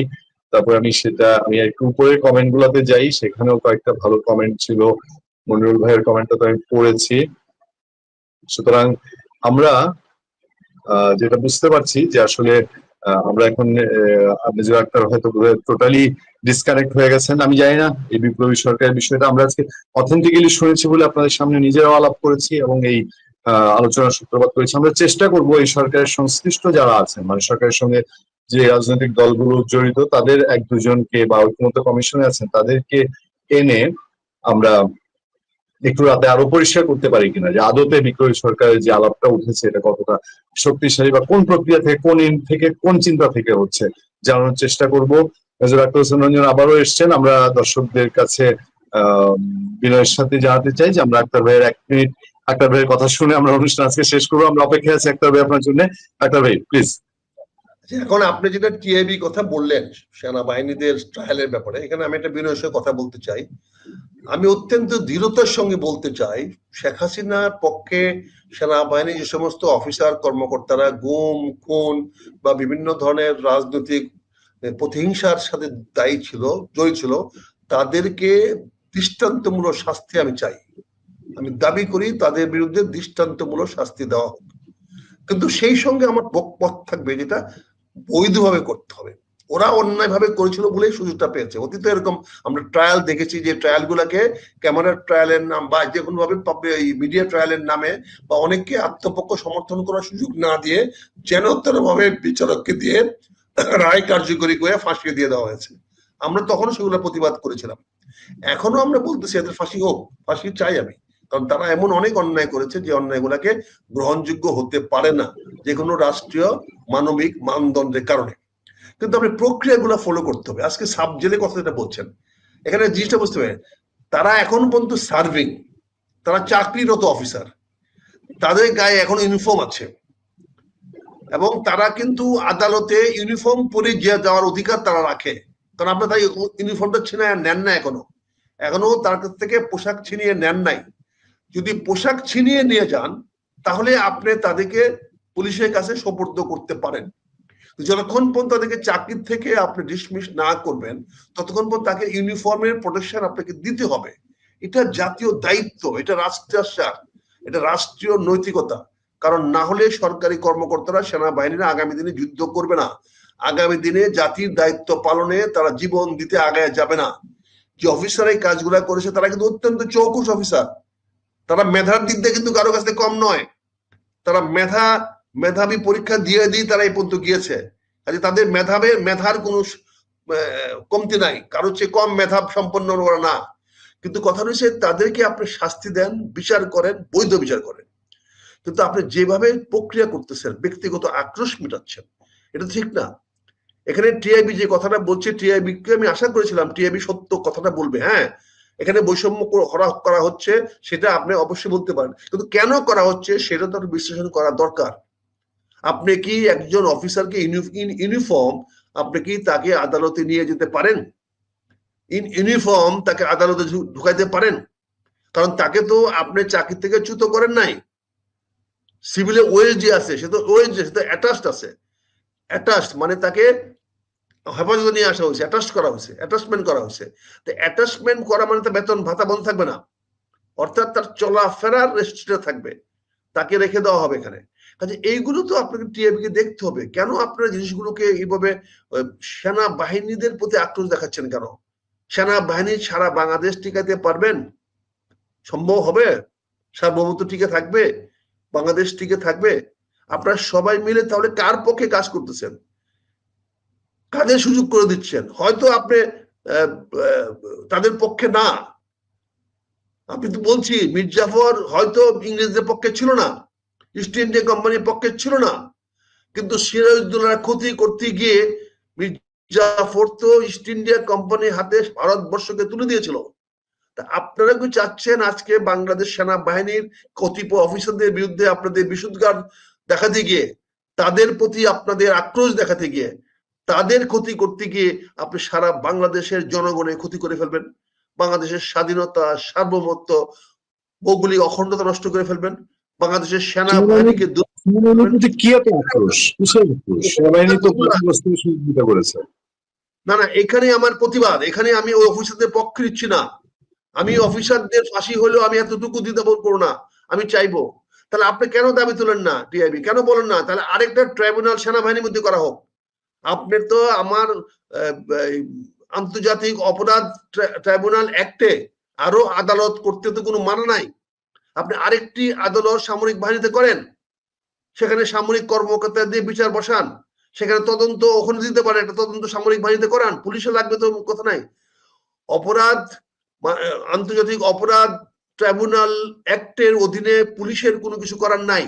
তারপর আমি একটু উপরের কমেন্ট গুলাতে যাই, সেখানেও কয়েকটা ভালো কমেন্ট ছিল। মনিরুল ভাইয়ের কমেন্টটা তো আমি পড়েছি। সুতরাং আমরা যেটা বুঝতে পারছি যে আসলে আমরা এখন মেজর আক্তার হয়তো টোটালি ডিসকানেক্ট হয়ে গেছেন। আমি জানি না এই বিপ্লবী সরকারের বিষয়টা আমরা আজকে অথেন্টিক্যালি শুনেছি বলে আপনাদের সামনে নিজেরাও আলাপ করেছি এবং এই আলোচনার সূত্রপাত করেছি। আমরা চেষ্টা করব এই সরকারের সংশ্লিষ্ট যারা আছেন, মানে সরকারের সঙ্গে যে রাজনৈতিক দলগুলো জড়িত, তাদের এক দুজনকে বা ঐক্যমত্য কমিশনে আছেন তাদেরকে এনে আমরা একটু রাতে আরো পরিষ্কার করতে পারি কিনা যে আদতে বিপ্লবী সরকারের যে আলাপটা উঠেছে এটা কতটা শক্তিশালী, বা কোন প্রক্রিয়া থেকে, কোন চিন্তা থেকে হচ্ছে, জানানোর চেষ্টা করব। মেজর আখতার হোসেন রঞ্জন আবারও এসছেন। আমরা দর্শকদের কাছে বিনয়ের সাথে জানাতে চাই যে আমরা আক্তার ভাইয়ের 1 মিনিট আক্তার ভাইয়ের কথা শুনে আমরা অনুষ্ঠান আজকে শেষ করবো। আমরা অপেক্ষায় আছি আক্তার ভাই আপনার জন্য। আক্তার ভাই প্লিজ। এখন আপনি যেটা টিআইবি কথা বললেন সেনাবাহিনীদের ট্রায়ালের ব্যাপারে, এখানে আমি একটা বিনয়ের সঙ্গে কথা বলতে চাই। আমি অত্যন্ত দৃঢ়তার সঙ্গে বলতে চাই, শেখ হাসিনার পক্ষে সেনাবাহিনীর যে সমস্ত অফিসার কর্মকর্তারা গুম খুন বা বিভিন্ন ধরনের রাজনৈতিক প্রতিহিংসার সাথে দায়ী ছিল, জড়িত ছিল, তাদেরকে দৃষ্টান্তমূলক শাস্তি আমি চাই। আমি দাবি করি তাদের বিরুদ্ধে দৃষ্টান্তমূলক শাস্তি দেওয়া হোক, কিন্তু সেই সঙ্গে আমার পথ থাকবে যেটা বৈধভাবে করতে হবে। ওরা অন্যায়ভাবে করেছিল বলেই সুযোগটা পেয়েছে। অতীতে এরকম আমরা ট্রায়াল দেখেছি, যে ট্রায়াল গুলাকে ক্যামেরার ট্রায়ালের নাম বা যে কোনো ভাবে মিডিয়া ট্রায়ালের নামে বা অনেককে আত্মপক্ষ সমর্থন করার সুযোগ না দিয়ে যেনতর ভাবে বিচারককে দিয়ে রায় কার্যকরী করে ফাঁসিয়ে দিয়ে দেওয়া হয়েছে। আমরা তখনও সেগুলো প্রতিবাদ করেছিলাম। এখনো আমরা বলতেছি এদের ফাঁসি হোক, ফাঁসি চাই আমি, কারণ তারা এমন অনেক অন্যায় করেছে যে অন্যায়গুলোকে গ্রহণযোগ্য হতে পারে না যে কোনো রাষ্ট্রীয় মানবিক মানদণ্ডের কারণে। কিন্তু আপনি প্রক্রিয়াগুলো ফলো করতে হবে। আজকে সাব জেলে কথা যেটা বলছেন, এখানে জিনিসটা বুঝতে হবে, তারা এখন পর্যন্ত সার্ভিং, তারা চাকরিরত অফিসার, তাদের গায়ে এখন ইউনিফর্ম আছে এবং তারা কিন্তু আদালতে ইউনিফর্ম পরে যাওয়ার অধিকার তারা রাখে। কারণ আপনার তাই ইউনিফর্মটা ছিনিয়ে নেন না, এখনো তার কাছ থেকে পোশাক ছিনিয়ে নেন নাই। যদি পোশাক ছিনিয়ে নিয়ে যান তাহলে আপনি তাদেরকে পুলিশের কাছে সোপর্দ করতে পারেন। যতক্ষণ পর্যন্ত তাদেরকে চাকরি থেকে আপনি ডিসমিস না করবেন ততক্ষণ পর্যন্ত তাকে ইউনিফর্মের প্রোটেকশন আপনাকে দিতে হবে। এটা জাতীয় দায়িত্ব, এটা রাষ্ট্রের স্বার্থ, এটা রাষ্ট্রীয় নৈতিকতা। কারণ না হলে সরকারি কর্মকর্তারা, সেনাবাহিনীরা আগামী দিনে যুদ্ধ করবে না, আগামী দিনে জাতির দায়িত্ব পালনে তারা জীবন দিতে আগায় যাবে না। যে অফিসার এই কাজগুলা করেছে তারা কিন্তু অত্যন্ত চৌকুশ অফিসার, তারা মেধার দিক দিয়ে কিন্তু কারো কাছে কম নয়, তারা মেধাবী পরীক্ষা দিয়ে তারা এই পর্যন্ত গিয়েছে। কাজে তাদের মেধার কোনো কমতি নাই, কারো চেয়ে কম মেধা সম্পন্ন ওরা না। কিন্তু কথা রয়েছে তাদেরকে আপনি শাস্তি দেন, বিচার করেন, বৈধ বিচার করেন, কিন্তু আপনি যেভাবে প্রক্রিয়া করতেছেন, ব্যক্তিগত আক্রোশ মেটাচ্ছেন, এটা ঠিক না। এখানে টিআইবি যে কথাটা বলছে, টিআইবিকে আমি আশা করেছিলাম টিআইবি সত্য কথাটা বলবে। হ্যাঁ, এখানে বৈষম্য করা হচ্ছে সেটা আপনি অবশ্যই বলতে পারেন, কিন্তু কেন করা হচ্ছে সেটা তো বিশ্লেষণ করা দরকার। আপনি কি একজন অফিসারকে ইউনিফর্ম আপনি কি তাকে আদালতে নিয়ে যেতে পারেন? ইউনিফর্ম তাকে আদালতে ঢুকাইতে পারেন? কারণ তাকে তো আপনি চাকরি থেকে চ্যুত করেন নাই। সিভিলে ওয়েজ যে আছে সে তো ওয়েজ, সে তো অ্যাটাচড আছে। অ্যাটাচড মানে তাকে হেফাজতে নিয়ে আসা হয়েছে, অ্যাটাচ করা হয়েছে, অ্যাটাচমেন্ট করা হয়েছে। তো অ্যাটাচমেন্ট করা মানে তো বেতন ভাতা বন্ধ থাকবে না, অর্থাৎ তার চলাফেরার রেস্ট্রিক্টেড থাকবে, তাকে রেখে দেওয়া হবে এখানে। কাজে এইগুলো তো আপনাকে টিআইবিকে দেখতে হবে। কেন আপনারা জিনিসগুলোকে এইভাবে সেনাবাহিনীদের প্রতি আক্রোশ দেখাচ্ছেন কেন? সেনাবাহিনী সারা বাংলাদেশ টিকাতে পারবেন? সম্ভব হবে? সার্বভৌমত্ব টিকে থাকবে? বাংলাদেশ টিকে থাকবে? আপনারা সবাই মিলে তাহলে কার পক্ষে কাজ করতেছেন? কাদের সুযোগ করে দিচ্ছেন? হয়তো আপনি তাদের পক্ষে না। আপনি তো বলছি মীর জাফর হয়তো ইংরেজদের পক্ষে ছিল না, ইস্ট ইন্ডিয়া কোম্পানির পক্ষে ছিল না, কিন্তু সিরাজউদ্দৌলার ক্ষতি করতে গিয়ে মীর জাফর তো ইস্ট ইন্ডিয়া কোম্পানির হাতে ভারতবর্ষকে তুলে দিয়েছিল। তা আপনারা কি চাচ্ছেন আজকে বাংলাদেশ সেনাবাহিনীর কতিপয় অফিসারদের বিরুদ্ধে আপনাদের বিষোদ্গার দেখাতে গিয়ে, তাদের প্রতি আপনাদের আক্রোশ দেখাতে গিয়ে, তাদের ক্ষতি করতে গিয়ে আপনি সারা বাংলাদেশের জনগণের ক্ষতি করে ফেলবেন, বাংলাদেশের স্বাধীনতা, সার্বভৌমত্ব, ভৌগোলিক অখণ্ডতা নষ্ট করে ফেলবেন, বাংলাদেশের সেনাবাহিনীকে কি এত আক্রোশ? সেনাবাহিনী তো সহযোগিতা করেছে। না না, এখানে আমার প্রতিবাদ। এখানে আমি ওই অফিসারদের পক্ষে নিচ্ছি না। আমি অফিসারদের ফাঁসি হলেও আমি এতটুকু দিতে করবো না, আমি চাইবো। তাহলে আপনি কেন দাবি তোলেন না? টিআইবি কেন বলেন না তাহলে আরেকটা ট্রাইব্যুনাল সেনাবাহিনীর মধ্যে করা হোক? আপনি তো আমার আন্তর্জাতিক অপরাধ ট্রাইব্যুনাল অ্যাক্টে আরো আদালত করতে তো কোনো মানা নাই। আপনি আরেকটি আদালত সামরিক বাহিনীতে করেন, সেখানে সামরিক কর্মকর্তা দিয়ে বিচার বসান, সেখানে তদন্ত ওখানে দিতে পারেন, একটা তদন্ত সামরিক বাহিনীতে করান, পুলিশে লাগবে তো কথা নাই। অপরাধ আন্তর্জাতিক অপরাধ ট্রাইব্যুনাল অ্যাক্টের অধীনে পুলিশের কোনো কিছু করার নাই।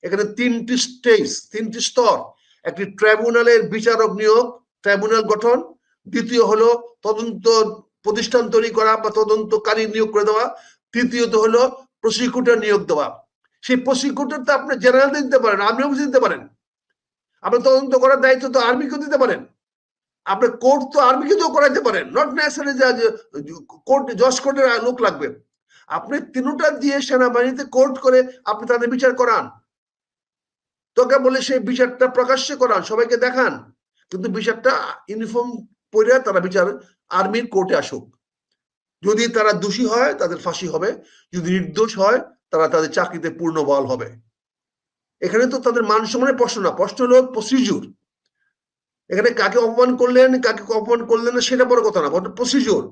এখানে তিনটি স্টেজ, তিনটি স্তর। একটি ট্রাইব্যুনালের বিচারক নিয়োগ, ট্রাইব্যুনাল গঠন, দ্বিতীয় হলো তদন্ত প্রতিষ্ঠান তৈরি করা বা তদন্তকারী নিয়োগ করে দেওয়া, তৃতীয়ত হলো প্রসিকিউটর নিয়োগ দেওয়া। সেই প্রসিকিউটর তো আপনি জেনারেল দিতে পারেন, আর্মি অফিস দিতে পারেন, আপনি তদন্ত করার দায়িত্ব তো আর্মিকে দিতে পারেন, আপনি কোর্ট তো আর্মিকে তো করাইতে পারেন, নট নেসেসারি কোর্ট জজ কোর্টের লোক লাগবে। আপনি তিনটা দিয়ে সেনাবাহিনীতে কোর্ট করে আপনি তাদের বিচার করান, তোকে বলে সেই বিচারটা প্রকাশ্যে করান, সবাইকে দেখান, কিন্তু বিচারটা ইউনিফর্ম পরে তারা বিচার আর্মির কোর্টে আসুক। যদি তারা দোষী হয় তাদের ফাঁসি হবে, যদি নির্দোষ হয় তারা তাদের চাকরিতে পূর্ণ বহাল হবে। এখানে তো তাদের মান সম্মানের প্রশ্ন না, প্রশ্ন হলো প্রসিডিউর। এখানে কাকে অপমান করলেন কাকে অপমান করলেন না সেটা বড় কথা না, প্রসিডিউর।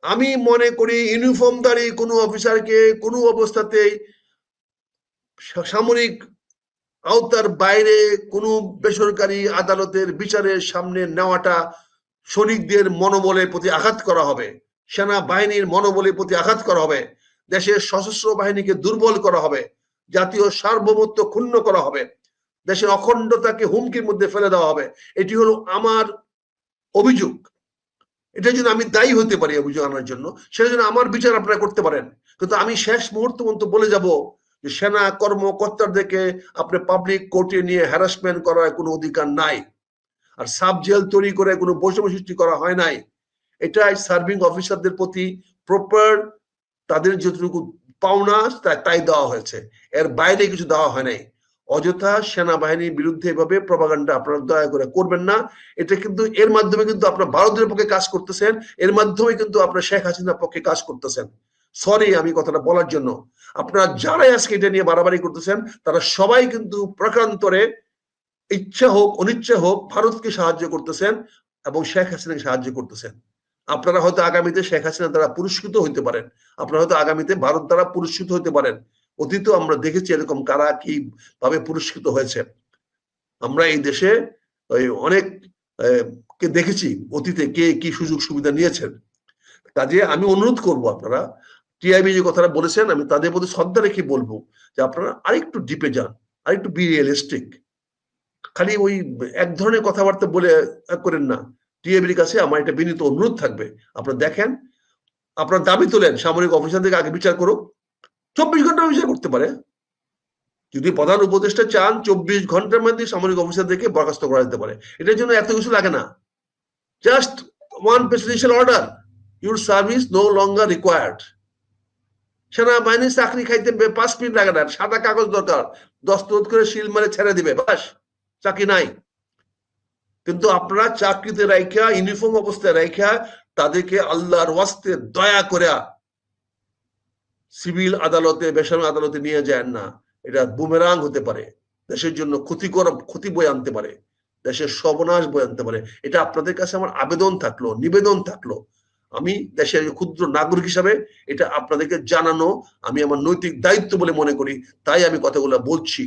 আমি মনে করি ইউনিফর্মধারী কোনো অফিসারকে কোনো অবস্থাতেই সামরিক আওতার বাইরে কোনো বেসরকারি আদালতের বিচারের সামনে নেওয়াটা সৈনিকদের মনোবলের প্রতি আঘাত করা হবে, সেনাবাহিনীর মনোবলের প্রতি আঘাত করা হবে। দেশের সশস্ত্র বাহিনীকে দুর্বল করা হবে, জাতীয় সার্বভৌমত্ব ক্ষুণ্ণ করা হবে, দেশের অখণ্ডতাকে হুমকির মধ্যে ফেলে দেওয়া হবে। এটি হলো আমার অভিযোগ। এটার জন্য আমি দায়ী হতে পারি অভিযোগ আনার জন্য, সেটার জন্য আমার বিচার আপনারা করতে পারেন। কিন্তু আমি শেষ মুহূর্ত পর্যন্ত বলে যাব যে সেনা কর্মকর্তাদেরকে আপনি পাবলিক কোর্টে নিয়ে হ্যারাসমেন্ট করার কোনো অধিকার নাই। আর সাব জেল তৈরি করে কোনো বৈষম্য সৃষ্টি করা হয় নাই। এটাই সার্ভিং অফিসারদের প্রতি প্রপার তাদের যতটুকু পাওনা তাই দেওয়া হয়েছে, এর বাইরে কিছু দেওয়া হয় নাই। অযথা সেনাবাহিনীর বিরুদ্ধে এভাবে প্রপাগান্ডা আপনারা দয়া করে করবেন না। এটা কিন্তু এর মাধ্যমে কিন্তু আপনার ভারতের পক্ষে কাজ করতেছেন, এর মাধ্যমে কিন্তু আপনার শেখ হাসিনার পক্ষে কাজ করতেছেন। সরি আমি কথাটা বলার জন্য। আপনারা যারাই আজকে এটা নিয়ে বাড়াবাড়ি করতেছেন তারা সবাই কিন্তু প্রকারান্তরে ইচ্ছা হোক অনিচ্ছা হোক ভারতকে সাহায্য করতেছেন এবং শেখ হাসিনাকে সাহায্য করতেছেন। আপনারা হয়তো আগামীতে শেখ হাসিনা দ্বারা পুরস্কৃত হইতে পারেন, আপনারা হয়তো আগামীতে ভারত দ্বারা পুরস্কৃত হইতে পারেন। অতীত আমরা দেখেছি এরকম কারা কি ভাবে পুরস্কৃত হয়েছে। আমরা এই দেশে অনেক কে দেখেছি অতীতে কে কি সুযোগ সুবিধা নিয়েছেন। কাজে আমি অনুরোধ করব আপনারা টিআইবি যে কথাটা বলেছেন আমি তাদের প্রতি শ্রদ্ধা রেখে বলবো যে আপনারা আরেকটু ডিপে যান, আরেকটু বি রিয়েলিস্টিক। খালি ওই এক ধরনের কথাবার্তা বলে করেন না। টিএবির কাছে আমার একটা বিনীত অনুরোধ থাকবে, আপনারা দেখেন, আপনার দাবি তোলেন সামরিক অফিসারদেরকে আগে বিচার করুক, 24 ঘন্টা বিচার করতে পারে। যদি প্রধান উপদেষ্টা চান 24 ঘন্টার মধ্যে সামরিক অফিসারদেরকে বরখাস্ত করা যেতে পারে। এটার জন্য এত কিছু লাগে না, just one presidential order, your service no longer required. সেনাবাহিনীর চাকরি খাইতে 5 মিনিট লাগে না, সাদা কাগজ দরকার, দস্তখত করে সিল মারে ছেড়ে দিবে, বাস, চাকরি নাই। কিন্তু আপনারা চাকরিতে রাইখা ইউনিফর্ম অবস্থায় রাইখা তাদেরকে আল্লাহর ওয়াস্তে দয়া করে সিভিল আদালতে বেসামরিক আদালতে নিয়ে যায় না। এটা বুমেরাং হতে পারে, দেশের জন্য ক্ষতি বয়ে আনতে পারে, দেশের সর্বনাশ বয়ে আনতে পারে। এটা আপনাদের কাছে আমার আবেদন থাকলো, নিবেদন থাকলো। আমি দেশের ক্ষুদ্র নাগরিক হিসাবে এটা আপনাদেরকে জানানো আমি আমার নৈতিক দায়িত্ব বলে মনে করি, তাই আমি কথাগুলো বলছি।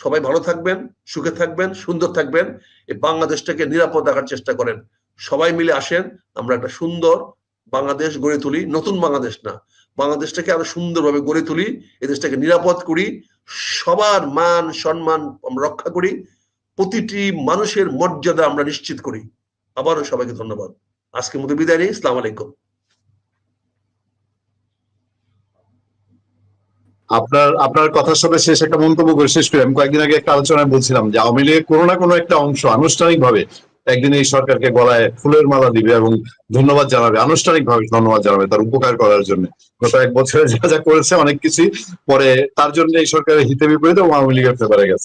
সবাই ভালো থাকবেন, সুখে থাকবেন, সুন্দর থাকবেন, এই বাংলাদেশটাকে নিরাপদ রাখার চেষ্টা করেন। সবাই মিলে আসেন, আমরা একটা সুন্দর বাংলাদেশ গড়ে তুলি, নতুন বাংলাদেশ না, বাংলাদেশটাকে আরো সুন্দরভাবে গড়ে তুলি, এই দেশটাকে নিরাপদ করি, সবার মান সম্মান আমরা রক্ষা করি, প্রতিটি মানুষের মর্যাদা আমরা নিশ্চিত করি। আবারও সবাইকে ধন্যবাদ। আজকের মতো বিদায় নিই। আসসালামু আলাইকুম। আপনার কথার সাথে শেষ একটা মন্তব্য করে শেষ করি। আমি কয়েকদিন আগে একটা আলোচনায় বলছিলাম যে আওয়ামী লীগের কোনো না কোনো একটা অংশ আনুষ্ঠানিকভাবে একদিন এই সরকারকে গলায় ফুলের মালা দিবে এবং ধন্যবাদ জানাবে, আনুষ্ঠানিকভাবে ধন্যবাদ জানাবে তার উপকার করার জন্য। গত 1 বছরে যা যা করেছে অনেক কিছুই পরে তার জন্য এই সরকারের হিতে বিপরীতে আওয়ামী লীগের ফেভারে গেছে।